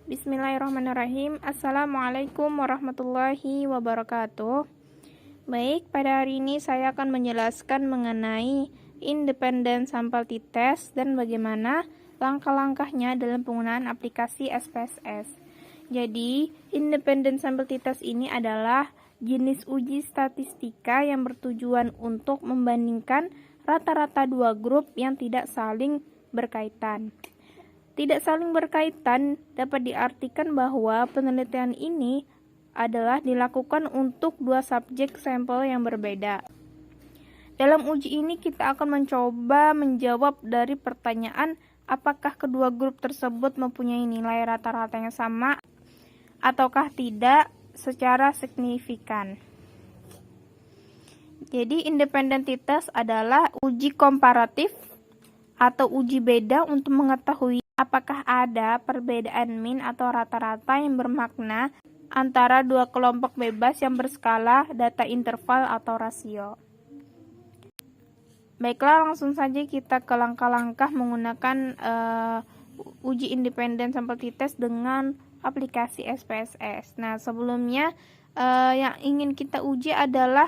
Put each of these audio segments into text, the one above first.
Bismillahirrahmanirrahim. Assalamualaikum warahmatullahi wabarakatuh. Baik, pada hari ini saya akan menjelaskan mengenai independent sampel t-test dan bagaimana langkah-langkahnya dalam penggunaan aplikasi SPSS. Jadi, independent sampel t-test ini adalah jenis uji statistika yang bertujuan untuk membandingkan rata-rata dua grup yang tidak saling berkaitan. Tidak saling berkaitan dapat diartikan bahwa penelitian ini adalah dilakukan untuk dua subjek sampel yang berbeda. Dalam uji ini kita akan mencoba menjawab dari pertanyaan apakah kedua grup tersebut mempunyai nilai rata-rata yang sama ataukah tidak secara signifikan. Jadi independent t-test adalah uji komparatif atau uji beda untuk mengetahui apakah ada perbedaan min atau rata-rata yang bermakna antara dua kelompok bebas yang berskala data interval atau rasio. Baiklah, langsung saja kita ke langkah-langkah menggunakan uji independen sampel t-test dengan aplikasi SPSS. Nah, sebelumnya yang ingin kita uji adalah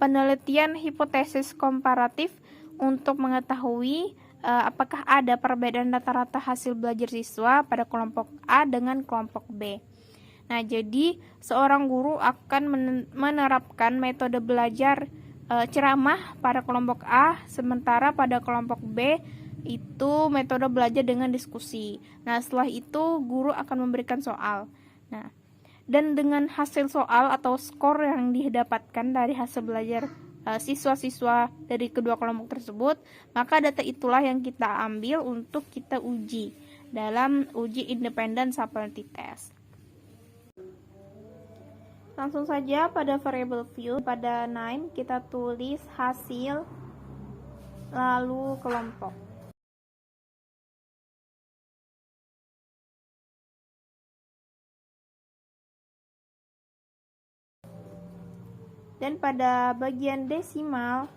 penelitian hipotesis komparatif untuk mengetahui apakah ada perbedaan rata-rata hasil belajar siswa pada kelompok A dengan kelompok B. Nah, jadi seorang guru akan menerapkan metode belajar ceramah pada kelompok A, sementara pada kelompok B itu metode belajar dengan diskusi. Nah, setelah itu guru akan memberikan soal. Nah, dan dengan hasil soal atau skor yang didapatkan dari hasil belajar siswa-siswa dari kedua kelompok tersebut, maka data itulah yang kita ambil untuk kita uji dalam uji independen sampel t-test. Langsung saja pada variable view, pada name kita tulis hasil lalu kelompok. Dan pada bagian desimal,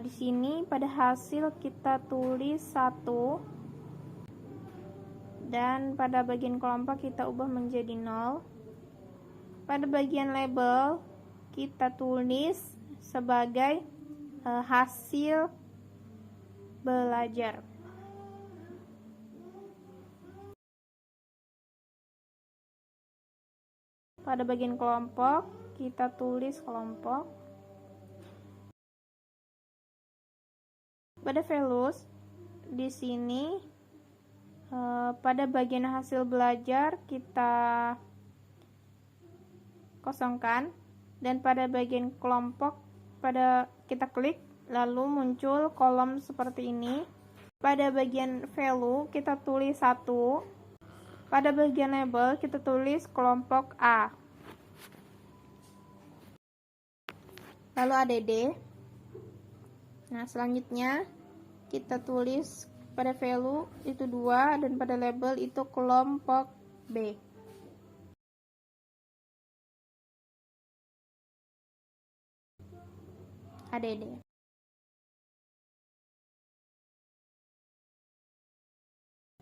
di sini pada hasil kita tulis 1, dan pada bagian kelompok kita ubah menjadi 0. Pada bagian label kita tulis sebagai hasil belajar. Pada bagian kelompok kita tulis kelompok. Pada values di sini pada bagian hasil belajar kita kosongkan, dan pada bagian kelompok kita klik lalu muncul kolom seperti ini. Pada bagian value kita tulis 1. Pada bagian label kita tulis kelompok A. Lalu ADD. Nah, selanjutnya kita tulis pada value itu 2 dan pada label itu kelompok B. ADD.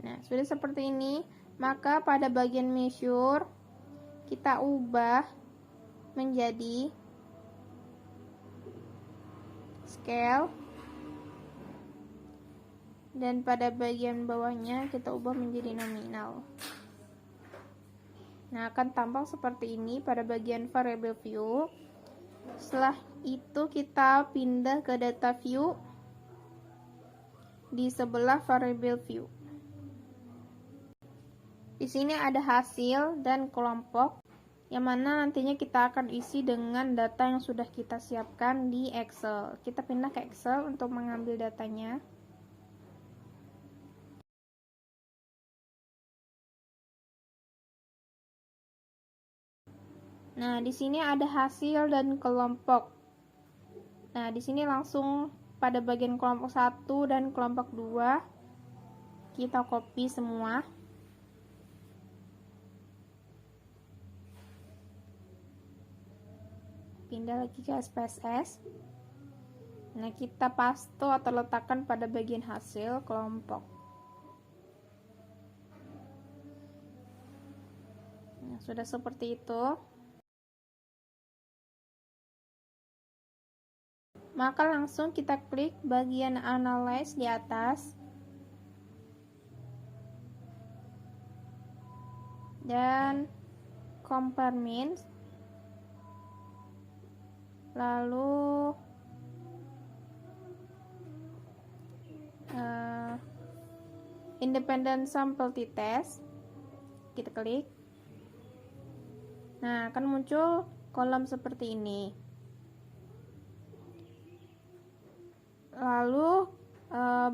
Nah, sudah seperti ini, maka pada bagian measure kita ubah menjadi scale, dan pada bagian bawahnya kita ubah menjadi nominal. Nah, akan tampak seperti ini pada bagian variable view. Setelah itu kita pindah ke data view di sebelah variable view. Di sini ada hasil dan kelompok, yang mana nantinya kita akan isi dengan data yang sudah kita siapkan di Excel. Kita pindah ke Excel untuk mengambil datanya. Nah, di sini ada hasil dan kelompok. Nah, di sini langsung pada bagian kelompok 1 dan kelompok 2 kita copy semua. Pindah lagi ke SPSS. Nah, kita paste atau letakkan pada bagian hasil kelompok. Nah, sudah seperti itu. Maka langsung kita klik bagian Analyze di atas. Dan Compare Means. Lalu Independent Sample T-Test, kita klik. Nah, akan muncul kolom seperti ini. Lalu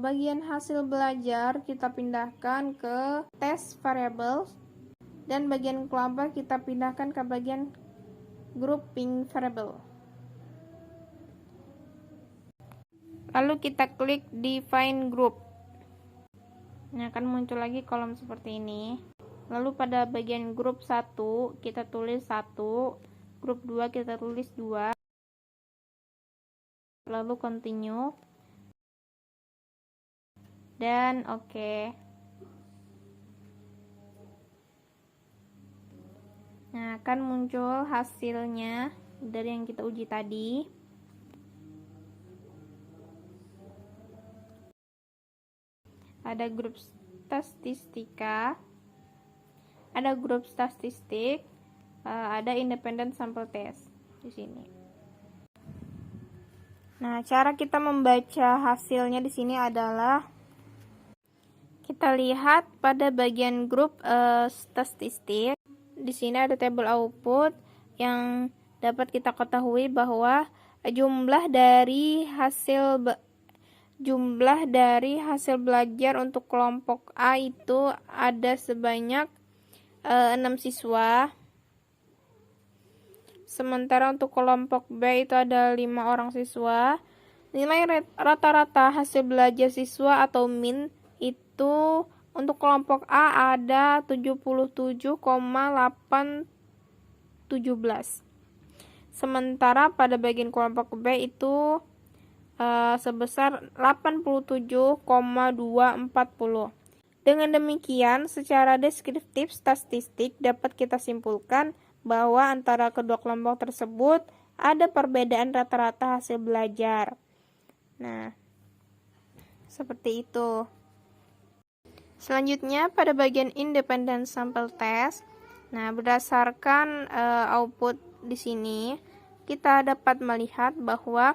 bagian hasil belajar kita pindahkan ke test variables, dan bagian kelompok kita pindahkan ke bagian grouping variable. Lalu kita klik define group. Nah, akan muncul lagi kolom seperti ini. Lalu pada bagian grup 1 kita tulis 1, grup 2 kita tulis 2. Lalu continue. Dan oke. Nah, akan muncul hasilnya dari yang kita uji tadi. Ada grup statistika, ada grup statistik, ada independent sample test di sini. Nah, cara kita membaca hasilnya di sini adalah kita lihat pada bagian grup statistik. Di sini ada tabel output yang dapat kita ketahui bahwa jumlah dari hasil belajar untuk kelompok A itu ada sebanyak 6 siswa. Sementara untuk kelompok B itu ada 5 orang siswa. Nilai rata-rata hasil belajar siswa atau min itu untuk kelompok A ada 77,817. Sementara pada bagian kelompok B itu sebesar 87,240. Dengan demikian, secara deskriptif statistik dapat kita simpulkan bahwa antara kedua kelompok tersebut ada perbedaan rata-rata hasil belajar. Nah, seperti itu. Selanjutnya pada bagian independent sample test. Nah, berdasarkan output di sini, kita dapat melihat bahwa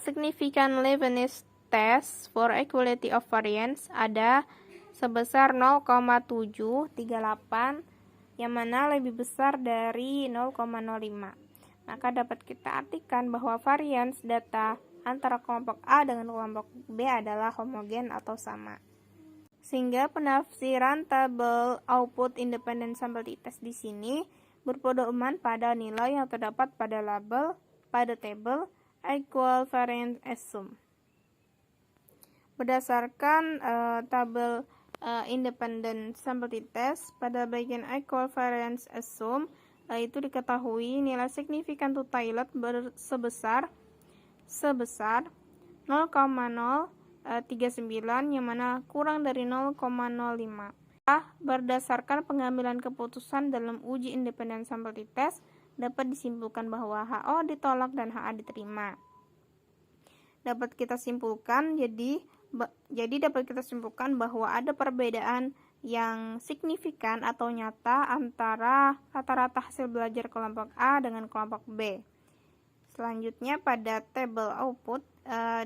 significant Leibniz test for equality of variance ada sebesar 0,738, yang mana lebih besar dari 0,05. Maka dapat kita artikan bahwa variance data antara kelompok A dengan kelompok B adalah homogen atau sama. Sehingga penafsiran tabel output independent sample t-test di sini berpedoman pada nilai yang terdapat pada tabel equal variance assume. Berdasarkan tabel independent sample t-test pada bagian equal variance assume, itu diketahui nilai signifikan to Taylor sebesar 0,039, yang mana kurang dari 0,05. Berdasarkan pengambilan keputusan dalam uji independent sample t-test, dapat disimpulkan bahwa HO ditolak dan HA diterima. Dapat kita simpulkan dapat kita simpulkan bahwa ada perbedaan yang signifikan atau nyata antara rata-rata hasil belajar kelompok A dengan kelompok B. Selanjutnya pada tabel output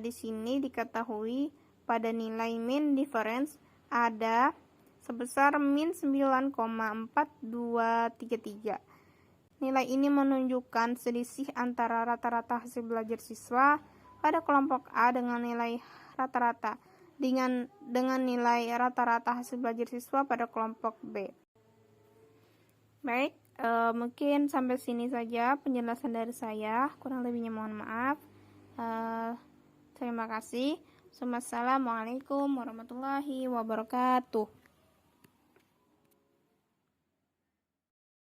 di sini diketahui pada nilai mean difference ada sebesar min 9,4233. Nilai ini menunjukkan selisih antara rata-rata hasil belajar siswa pada kelompok A dengan nilai rata-rata dengan nilai rata-rata hasil belajar siswa pada kelompok B. Baik, mungkin sampai sini saja penjelasan dari saya. Kurang lebihnya mohon maaf. Terima kasih. Assalamualaikum warahmatullahi wabarakatuh.